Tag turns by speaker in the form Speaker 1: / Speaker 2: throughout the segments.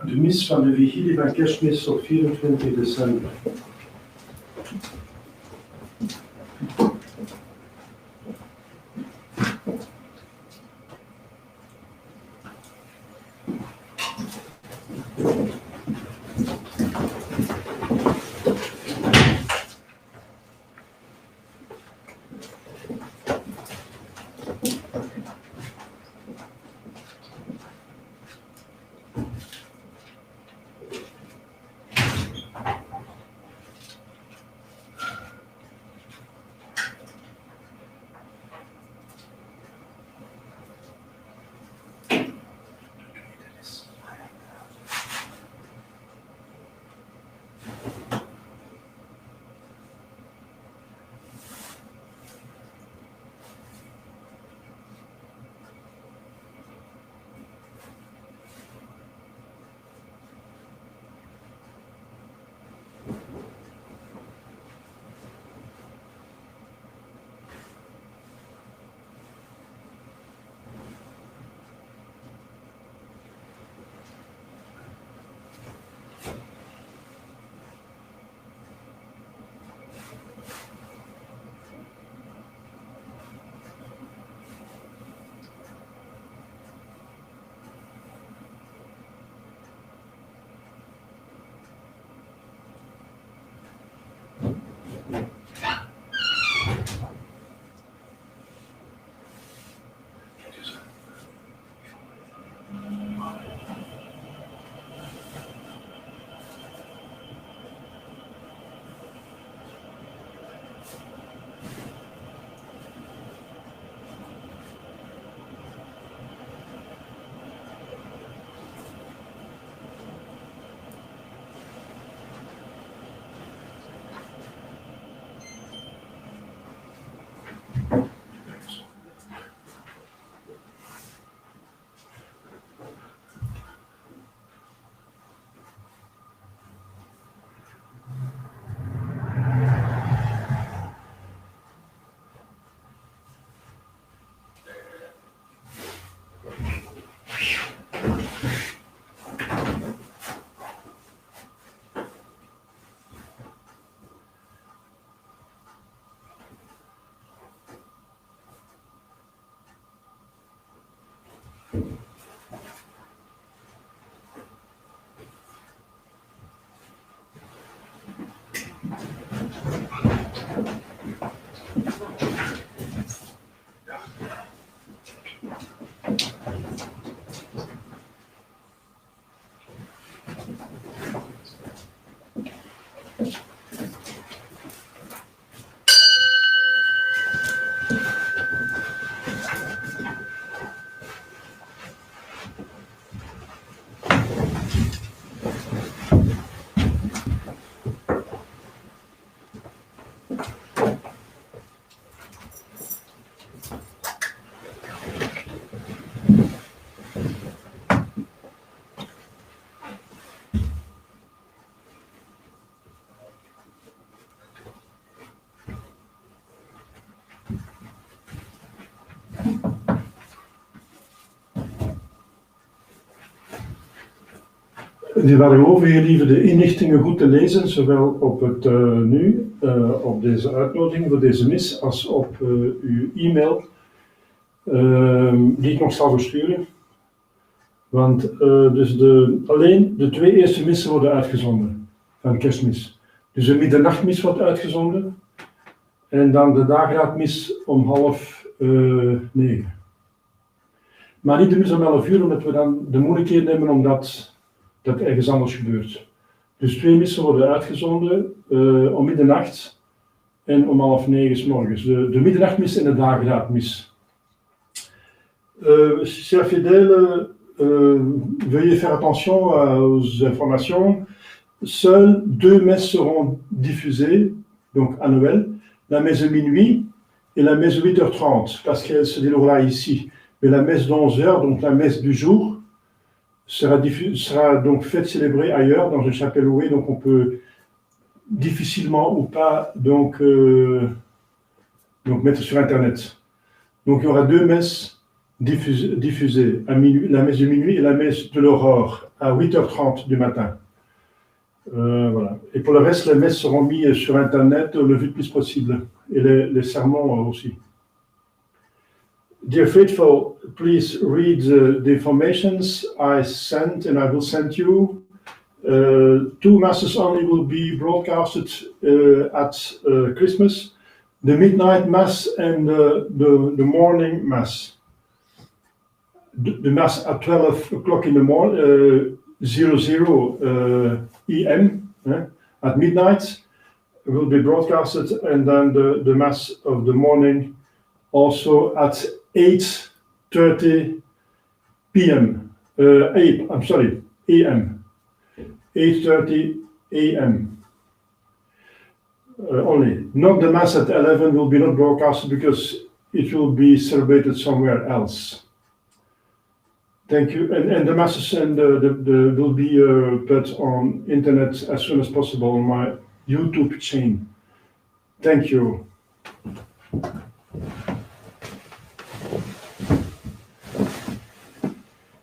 Speaker 1: De mis van de vigilie van Kerstmis op 24 december. We geloven hier liever de inlichtingen goed te lezen, zowel op het op deze uitnodiging voor deze mis, als op uw e-mail, die ik nog zal versturen. Want dus alleen de 2 eerste missen worden uitgezonden van kerstmis. Dus de middernachtmis wordt uitgezonden en dan de dageraadmis om 8:30. Maar niet de mis om 11:00, omdat we dan de moeilijkheden hebben omdat dat ergens anders gebeurt. Dus 2 missen worden uitgezonden om middernacht en om 8:30 's morgens. De middernachtmis en de dageraadmis. Chers fidèles, veuillez faire attention aux informations. Seules 2 messes seront diffusées, donc à Noël, la messe de minuit et la messe de 8h30, parce qu'elle se déroulera ici. Mais la messe de 11h, donc la messe du jour, sera donc faite célébrer ailleurs, dans une chapelle louée, donc on peut difficilement ou pas donc mettre sur Internet. Donc il y aura 2 messes diffusées à minuit, la messe de minuit et la messe de l'aurore à 8h30 du matin. Voilà. Et pour le reste, les messes seront mises sur Internet le plus vite possible. Et les sermons aussi. Dear faithful, please read the informations I sent and I will send you. 2 masses only will be broadcasted at Christmas. The midnight mass and the morning mass. The mass at 12 o'clock in the morning, 00 EM, at midnight will be broadcasted, and then the mass of the morning also at 8:30 p.m. AM. 8:30 a.m. Only. Not the mass at 11 will be not broadcasted because it will be celebrated somewhere else. Thank you. And the masses and the will be put on internet as soon as possible on my YouTube channel. Thank you.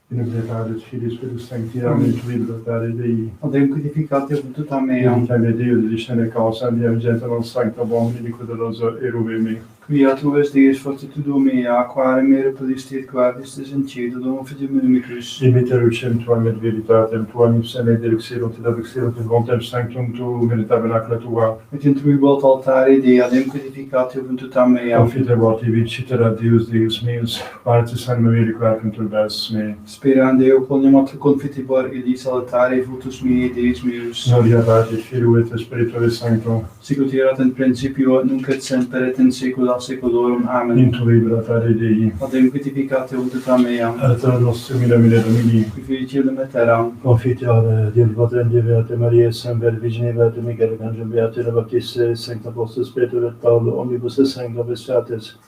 Speaker 1: In het debat het Filip de Sanctiam in Twitter dei.
Speaker 2: Adem codificate tutta mea.
Speaker 1: In tale Dio di scene causa di agente sancta bom di coderoso eruvemi.
Speaker 2: Quia tu es Deus fortitudo mea, quare mere prodistit quadis des in cielo, dom fidium numicus.
Speaker 1: Imiter ucem tua med veritatem, tua nipsene direxerum, te direxerum, te vontem sanctum tu, in tabernacla tua.
Speaker 2: Et in truibalt altare Dei, adem codificate tutta mea.
Speaker 1: Confite voti vicitera Deus meus, partis anima mea requiem turbes me.
Speaker 2: Sperande eo coniamat confitibor elis altare fructus miei Deus meus.
Speaker 1: Gloria Patri, Filio et Spiritus Sancto.
Speaker 2: Sicut erat in principio, nunc et semper et in saecula saeculorum. Amen.
Speaker 1: In tu libera Patri Dei.
Speaker 2: Adem codificate tutta mea.
Speaker 1: Alter nostrum in nomine Domini.
Speaker 2: Qui filicium et terram.
Speaker 1: Confiteor, Deo Patrem, Deo Beate Maria, Semper Virgine Beate Michael, Angel Beate, Baptiste, Sancta Apostles Peter et Paulo, omnibus et sancta Vestates,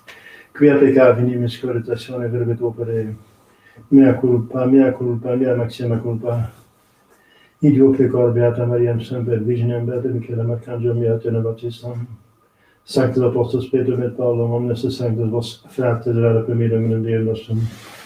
Speaker 1: quia peccavi nimis correctatione verbet opere, mea culpa, mea maxima culpa. Idio precor Beata Mariam Semper Virginem Beate Michael, Arcangelo Beate Baptistam, Sanctus Apostles Peter et Paulo, omnes et sanctus vos fratres rara per me Dominum Deum nostrum.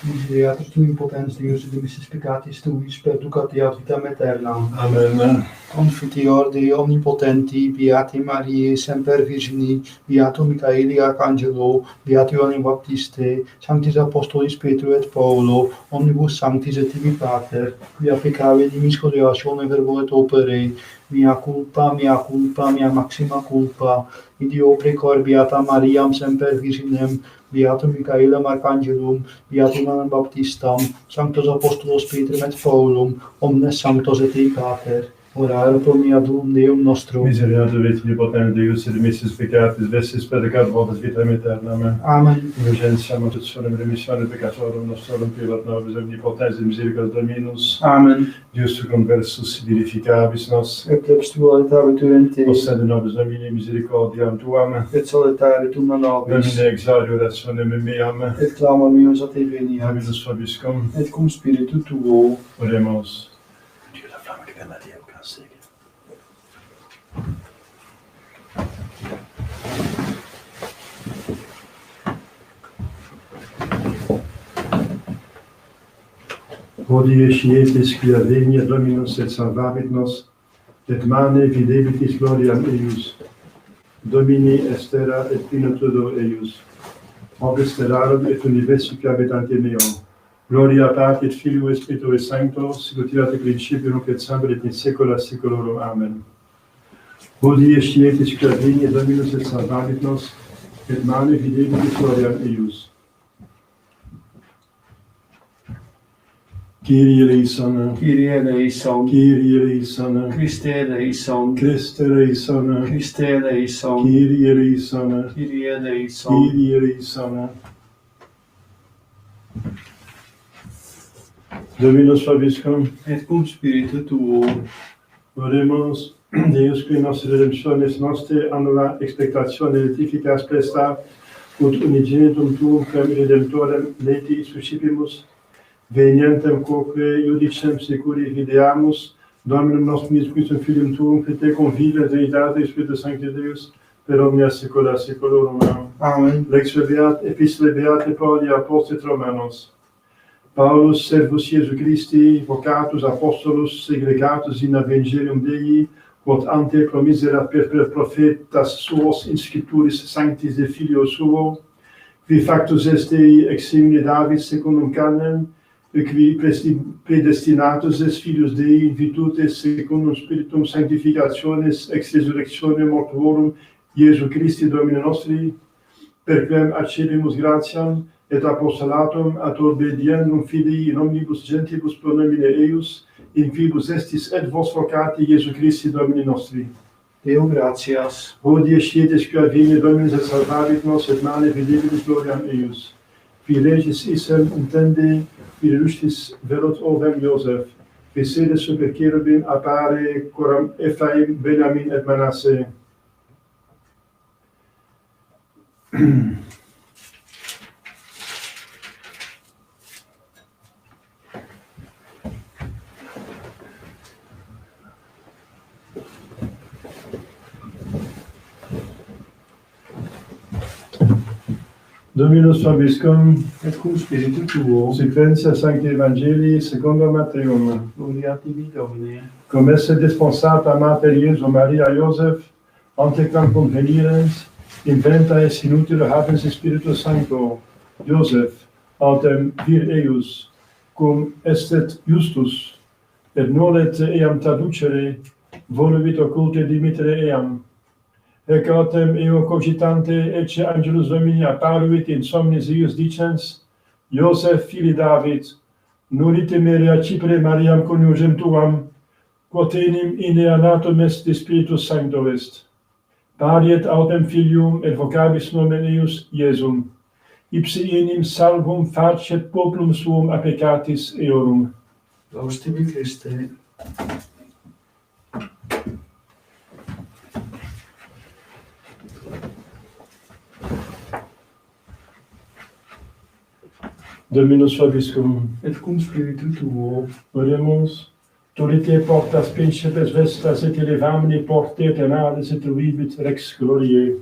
Speaker 2: Misereatus tu impotens Deus et dimissis peccatis tuis per ducatiat vitam aeternam.
Speaker 1: Amen.
Speaker 2: Confiteor Dei omnipotenti, Beate Mariae, Semper Virgini, Beato Michaeli Arcangelo, Beati Ioannem Baptiste, Sanctis Apostolis Petro et Paulo, omnibus sanctis et tibi Pater, quia peccave dimis coniugatione verbo et opere, mea culpa, mea maxima culpa, idio precor Beata Mariam Semper Virginem, Beatum Michaelem Arcangelum, Beatum Ioannem Baptistam, Sanctos Apostolos Petrem et Paulum, omnes sanctos et ei Pater, orare pro mea Deum nostrum.
Speaker 1: Misereatus veti potens Deus et dimissis peccatis, vestis peccatus votus vitam aeternam.
Speaker 2: Amen.
Speaker 1: Indulgentiam et solemn remissione peccatorum nostrorum, pilat nobis omnipotens misericors Dominus.
Speaker 2: Amen.
Speaker 1: Deus conversus verificabis nos.
Speaker 2: Et plebs tua et abitur in te.
Speaker 1: Possede nobis Domini misericordiam tuam.
Speaker 2: Et solitare tum nobis.
Speaker 1: Domine exaudi orationem meam.
Speaker 2: Et clamor meus a te veniat.
Speaker 1: Dominus vobiscum.
Speaker 2: Et cum spiritu tuo.
Speaker 1: Oremus.
Speaker 3: Dieu la flamme que Maria au cancer.
Speaker 1: Hodie scietis quia venia Dominus et salvavit nos, et mane videbitis gloriam eius. Domini estera et plenitudo eius. Orbis terrarum et universum habitanti meum. Gloria Patri et Filio et Spiritus Sancto, sicut erat in principio nunc et semper et in saecula saeculorum. Amen. Hodie scietis quia venia Dominus et salvavit nos, et mane videbitis gloriam eius. Kyrie eleison,
Speaker 2: Kyrie eleison.
Speaker 1: Kyrie eleison,
Speaker 2: Christe eleison.
Speaker 1: Christe eleison,
Speaker 2: Christe eleison.
Speaker 1: Kyrie eleison,
Speaker 2: Kyrie eleison.
Speaker 1: Kyrie eleison. Dominus vobiscum.
Speaker 2: Et cum spiritu tuo.
Speaker 1: Oremus, Deus qui nos redemptionis nostre annula expectatione letificas presta, ut unigenitum tuum quem redemptorem leti suscipimus, venientem quoque iudicem securi videamus, Dominum nostrum Iesum Christum Filium tuum, qui te convive Trinitate Spiritus Sancti Deus, per omnia saecula saeculorum.
Speaker 2: Amen. Lex beat epistle beate Pauli apostolit Romanos. Paulus servus Iesu Christi, vocatus apostolus segregatus in evangelium Dei, quod ante promiserat per prophetas suos in scripturis sanctis de filio suo, qui factus est Dei ex simile David secundum carnem, et qui predestinatus est filius Dei in virtutes secundum spiritum sanctificationis ex resurrectione mortuorum Iesu Christi Domine nostri, per quem accedemus gratiam et apostolatum ad obediendum fidei in omnibus gentibus pro nomine eius, in quibus estis et vos vocati Iesu Christi Domini nostri. Deo gratias.
Speaker 1: Hodie scetis qua vini Dominus et salvavit nos et mane videbilis gloriam eius. Qui regis isem intende, qui rustis velut ovem Iosef, qui sede super cherubim appare coram Ephraim, Benjamin et Manasse. Dominus vobiscum,
Speaker 2: Et cum spiritu tuo.
Speaker 1: sequentia Sancti Evangelii secondo Matteum.
Speaker 2: Gloria tibi, Domine.
Speaker 1: Cum esse dispensata Mater Iesu Maria Iosef, ante quam venirens, inventa es inutile habens Spiritus Sancto, Iosef, autem vir eius, cum estet justus, et nolet eam traducere, voluvit occulte dimitere eam. Ec autem eo cogitante, ecce Angelus Domini apparuit in somnis eius dicens, Iosef, fili David, nulli temere accipere Mariam coniugem tuam, quod enim in ea natum est de Spiritus Sancto est. Pariet autem filium et vocabis nomen eius Iesum. Ipse enim salvum facet populum suum a peccatis eorum.
Speaker 2: Laus tibi, Christe.
Speaker 1: Dominus vobiscum.
Speaker 2: Et cum spiritu tuo.
Speaker 1: Oremus. Tolite portas principes vestas et elevamini porte eternales et vivit rex gloriae.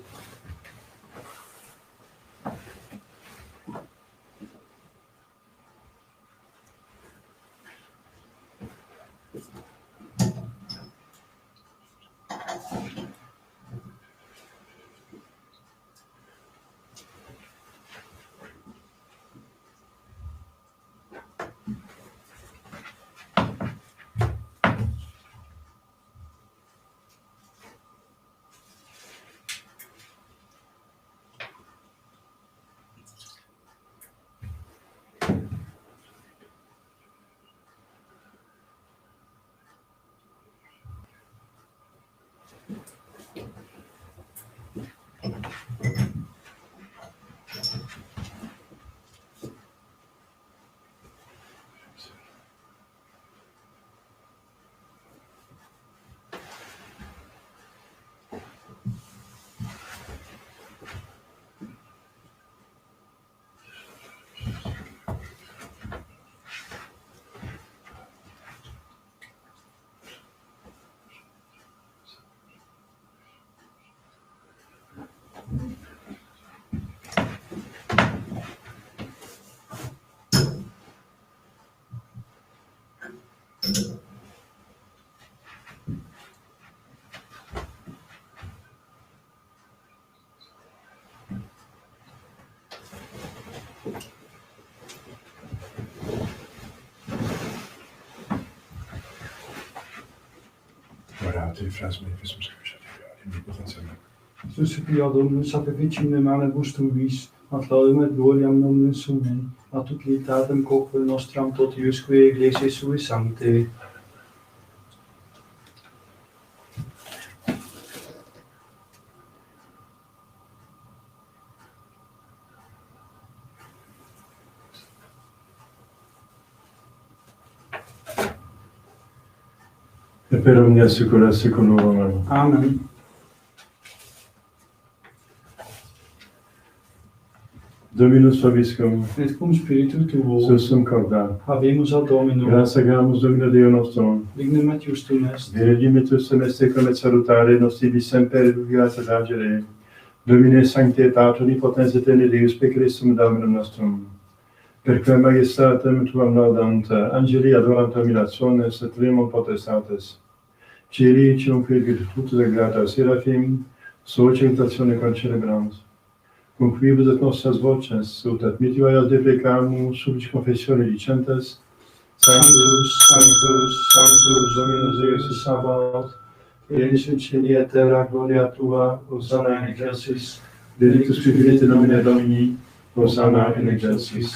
Speaker 1: Orate, fras beneficum scriptura, in potentia mea.
Speaker 2: Sus supplia Dominus sapificim nemanebus tuis, at laudem et gloriam nomen sumem, at utilitatem corpore nostram totiusque ecclesiae sui sancte.
Speaker 1: Et per omnia saecula saeculorum.
Speaker 2: Amen.
Speaker 1: Dominus vobiscum.
Speaker 2: Et cum spiritu tuo.
Speaker 1: Sursum corda.
Speaker 2: Habemus ad Dominum.
Speaker 1: Gratia gamus Domino Deo nostrum.
Speaker 2: Dignum et justum est.
Speaker 1: Benedimitus semeste cum et salutare nos tibi semper, gratia agere. Domine sanctitatem omnipotens et Deus per Christum Dominum nostrum. Per quem majestatem tuam laudant angeli adorant admirationes et limum potestates. Celi ciumque virtutus et grata seraphim, societatione concelebrant. Conquibus et nostras voces, ut admitio eas deprecamus, sub confessione licentes, Sanctus, Sanctus, Sanctus, Dominus Deus Sabaoth, Deus in cieli et terra gloria tua, Hosanna in excelsis, Benedictus qui venit in nomine Domini, Hosanna in excelsis.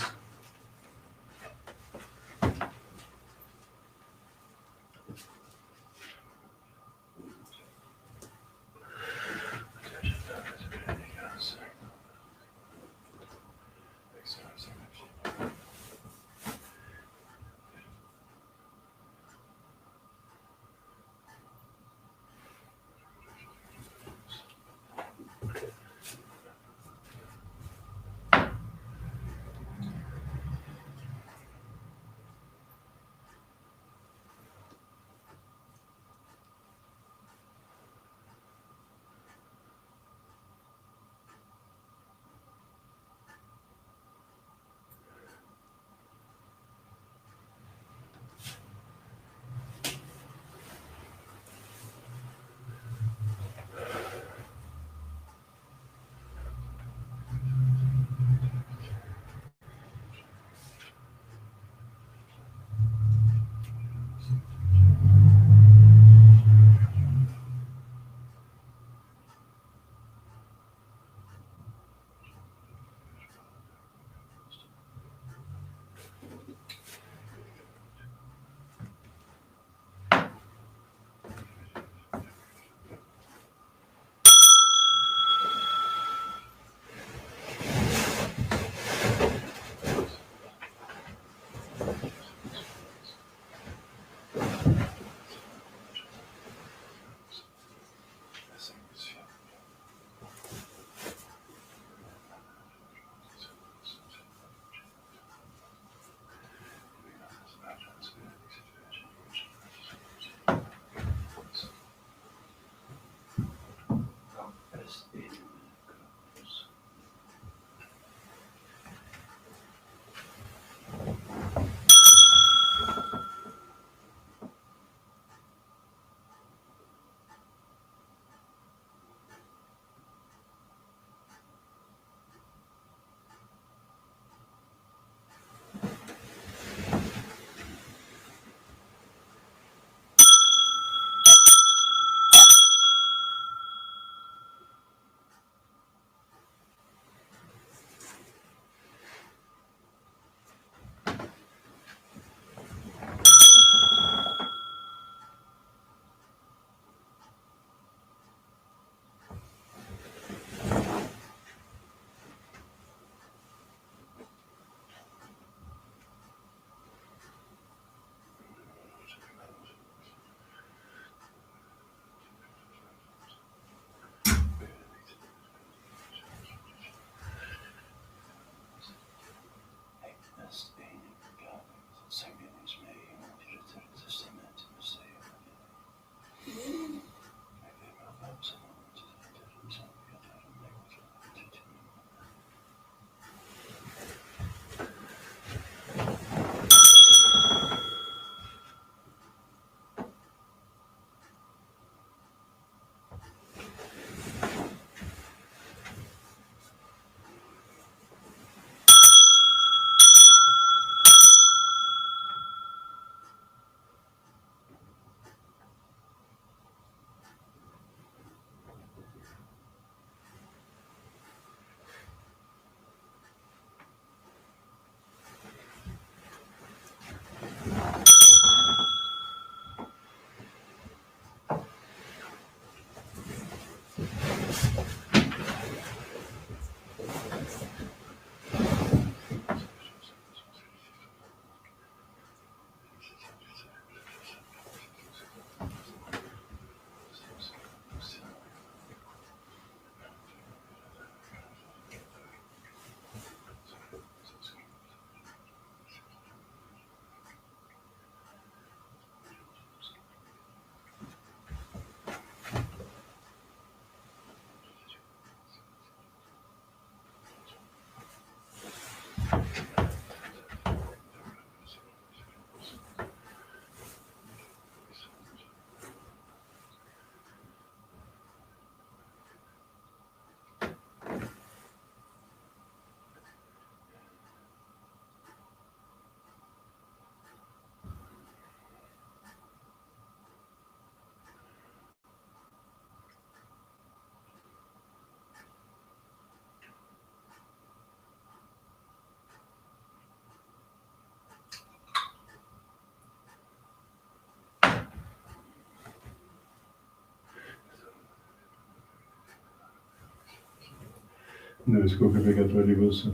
Speaker 1: Nobis coque peccatoribus,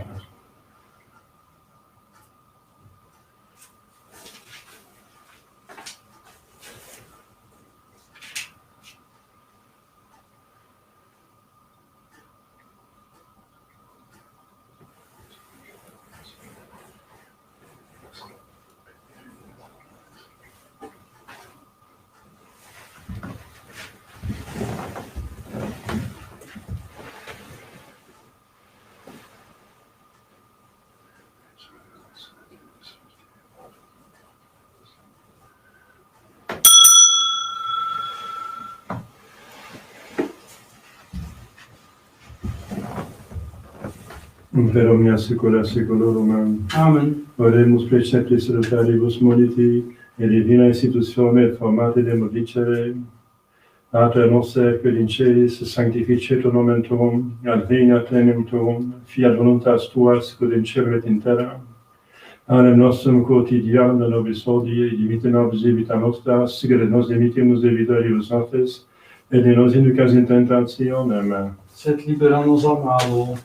Speaker 1: per omnia saecula saeculorum.
Speaker 2: Amen.
Speaker 1: Oremus preceptis salutaribus moniti, et divina institutione et formate demodicere, Pater noster, quid in celis, sanctificetur nomen tuum, adveniat regnum tuum, fiat voluntas tua, sicut in cielo et in terra. Panem nostrum quotidianum da nobis hodie, dimitte nobis debita nostra, sicut et nos dimittimus debitoribus nostris, et ne nos inducas in tentationem,
Speaker 2: Sed libera nos a malo.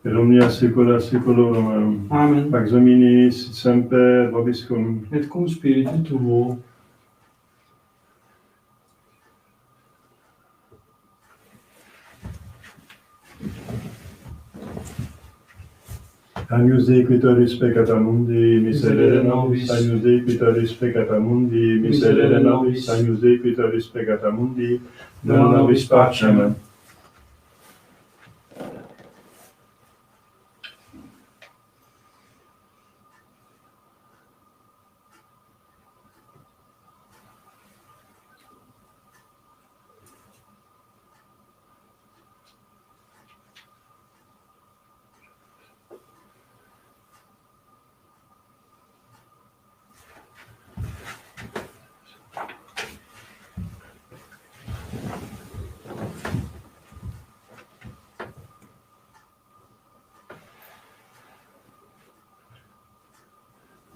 Speaker 1: per omnia saecula saeculorum.
Speaker 2: Amen.
Speaker 1: Pax Domini sit semper vobiscum.
Speaker 2: Et cum spiritu tuo.
Speaker 1: Agnus Dei qui tollis peccata mundi, miserere
Speaker 2: Miserere
Speaker 1: nobis.
Speaker 2: nobis.
Speaker 1: Agnus Dei qui tollis peccata mundi, miserere nobis. Agnus Dei qui tollis peccata mundi, dona nobis pacem.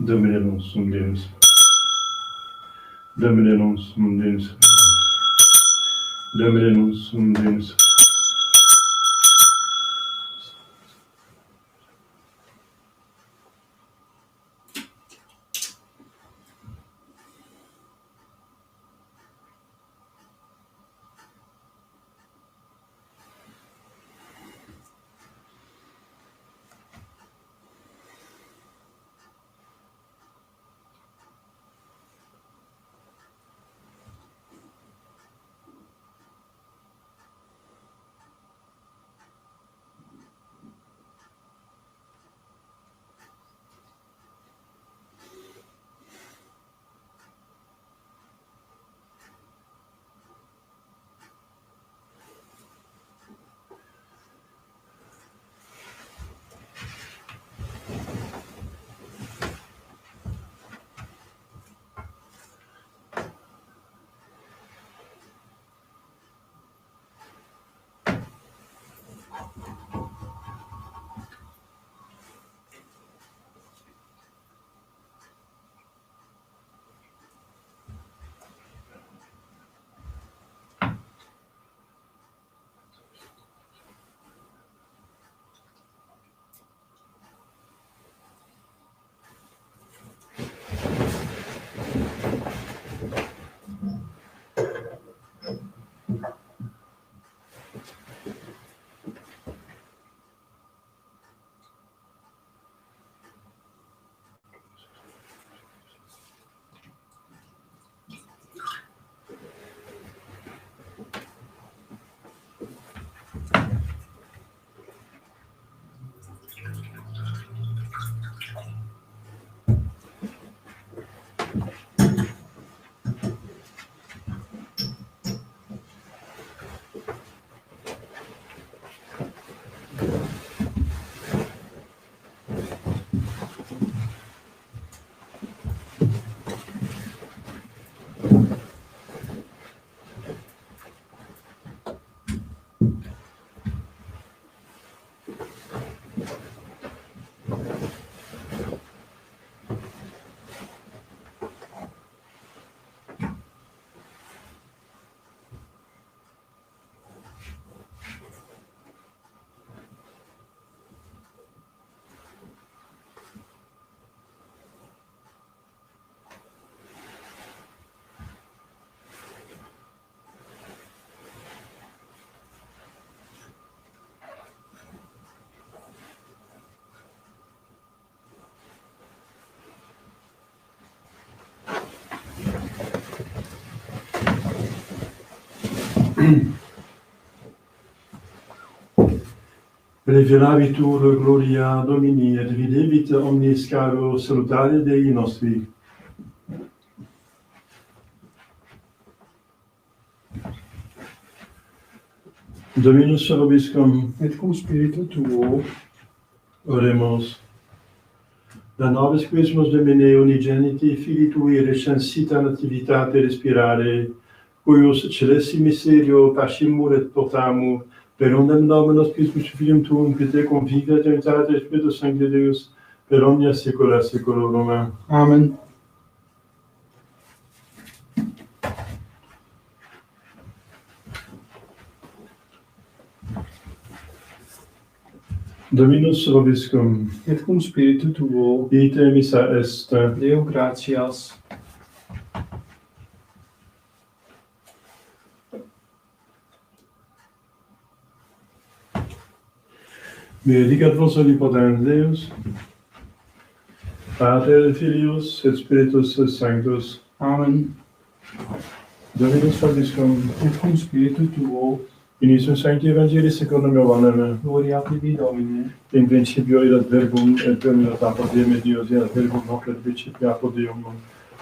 Speaker 1: Domine nostrum Deus. Domine nostrum Deus. Domine nostrum Deus. Revelavitur gloria Domini et videbit omnis caro salutare Dei nostri. Dominus vobiscum,
Speaker 2: et cum spiritu tuo,
Speaker 1: oremus. Da nobis quismus Domine unigeniti Filii Tui recensita nativitate respirare, cuius celesti misterio pascimur et portamur, per ondem Dominus Christus Filium Tuum, qui te conviviat unitate Spiritus Sancti Deus, per omnia saecula saeculorum.
Speaker 2: Amen.
Speaker 1: Dominus vobiscum,
Speaker 2: Et cum spiritu tuo,
Speaker 1: ite missa est.
Speaker 2: Deo gratias.
Speaker 1: Benedicat vos omnipotens Deus, Pater et Filius et Spiritus Sanctus.
Speaker 2: Amen.
Speaker 1: Dominus vobiscum,
Speaker 2: Et cum spiritu tuo,
Speaker 1: in isum sancti Evangelii secundum Ioannem,
Speaker 2: gloria tibi Domine.
Speaker 1: in principio erat verbum, et verbum erat apud Deum, et Deus erat verbum, hoc et principio apud Deum.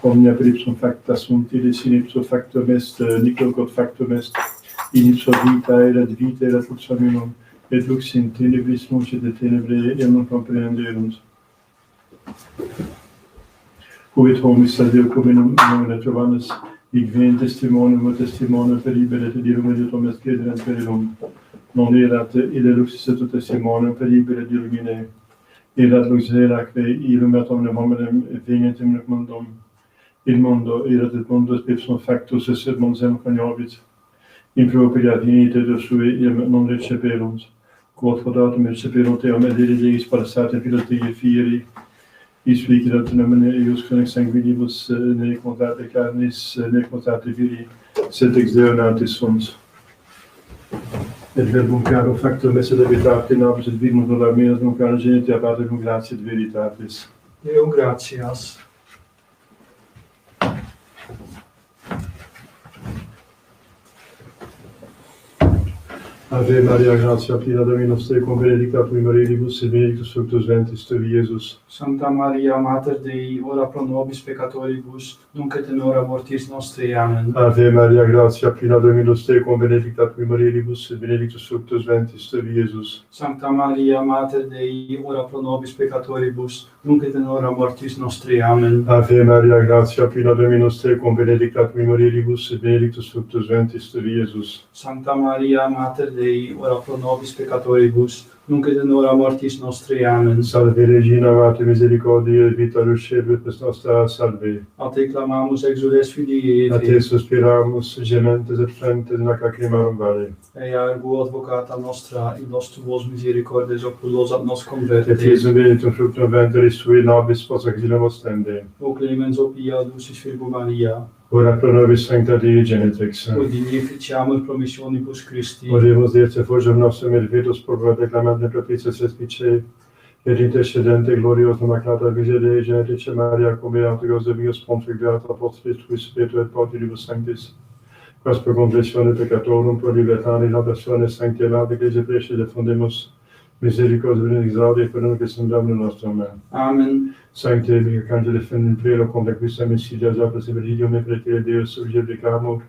Speaker 1: Omnia per ipsum facta sunt, et in ipso factum est, nihil quod factum est. In ipso vita erat lux hominum, et lux in tenebris lucet et tenebrae, et non comprehenderunt. Quid homis ad Deo cominum nomine Johannes, hic vent testimonium per ibere et illume Deum est credere per illum. Non erat ille luxis et testimonium per ibere illumine. Erat lux elacre, illumat omnem hominem, vengentem nec mundum. Il mondo erat et mundo ipsum factus et sed mundum coniovit. In propria dignitatem sui non receperunt. Quod fodatum receperunt eum et Deis parastatem Filius Dei fieri. Is vigilat nomine eius conex sanguinibus ne contate carnis, ne contate viri, sed ex Deo natis sunt. Et verbum caro factum est habitate nobis et vimus nulla meas non caro genitia Pater cum gratia et veritatis.
Speaker 2: Deo gratias.
Speaker 1: Ave Maria, gratia plena Dominus tecum, benedicta tui mulieribus et benedictus fructus ventris tui, Iesus.
Speaker 2: Sancta Maria, Mater Dei, ora pro nobis peccatoribus, nunc et in hora mortis nostre. Amen.
Speaker 1: Ave Maria, gratia plena Dominus tecum, benedicta tui mulieribus et benedictus fructus ventris tui, Iesus.
Speaker 2: Sancta Maria, Mater Dei, ora pro nobis peccatoribus, nunc et in hora mortis nostre. Amen.
Speaker 1: Ave Maria, gratia plena Dominus tecum, benedicta tui mulieribus et benedictus fructus ventris tui, Iesus.
Speaker 2: Sancta Maria, Mater Dei, ora pro nobis peccatoribus, nunc et in hora mortis nostre. Amen.
Speaker 1: Salve Regina, Mater misericordiae, vita lucebit pes nostra, salve.
Speaker 2: A te clamamus exules Filii
Speaker 1: A te
Speaker 2: Eti,
Speaker 1: suspiramus, gementes et flentes in ac lacrimarum vale.
Speaker 2: ea ergo advocata nostra, illos tuos misericordes oculos ad nos
Speaker 1: Et
Speaker 2: converte.
Speaker 1: Iesum benedictum fructum ventris tui, nobis post exilium ostende.
Speaker 2: O clemens, o pia, dulcis Virgo Maria,
Speaker 1: Ora pro nobis sancta Dei Genetrix.
Speaker 2: o dignificiamur promissionibus Christi,
Speaker 1: Oremus Dei et effugium nostrum et vetus pro declamantem propitiis respice, et intercedente gloriosum acclata Virgine Dei Genetrice Maria, cum beatus Dominus Pontific beata Apostolis Tui Spiritu et Pauperibus Sanctis, quas pro confessione peccatorum, pro libertari laudazione sanctitate Ecclesiae prece defundemus, misericordia benedictis aude per nunc et semblabile nostrum.
Speaker 2: Amen.
Speaker 1: Sancte Michael defendent prelo contra quista missidia apres evangelium et pretire Deus subjubicamur,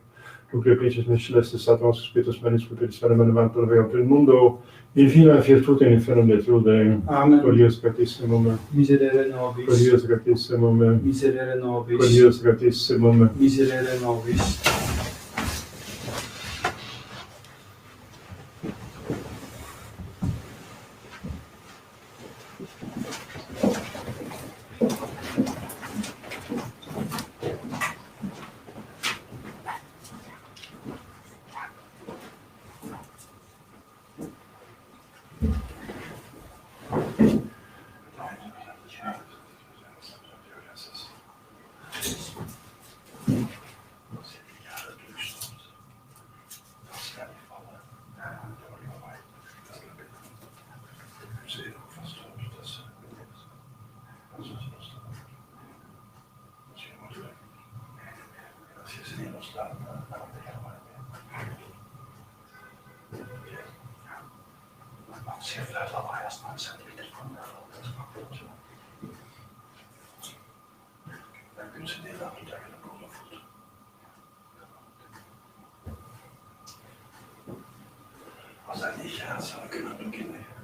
Speaker 1: tu crepicis me celestis Satanas spiritus manis perditionem elevantur veum per mundo, infine virtute in infernum detrude.
Speaker 2: Amen.
Speaker 1: Glorious gratissimum,
Speaker 2: Miserere nobis.
Speaker 1: glorious gratissimum,
Speaker 2: Miserere nobis.
Speaker 1: glorious gratissimum.
Speaker 2: Miserere nobis.
Speaker 3: Schriftleid lawaai als het 9 centimeter van de valt. Dat is makkelijk zo. Dan kunnen ze niet laten dat je de boel voelt. Als dat niet gaat, zou ik kunnen doen, kinderen.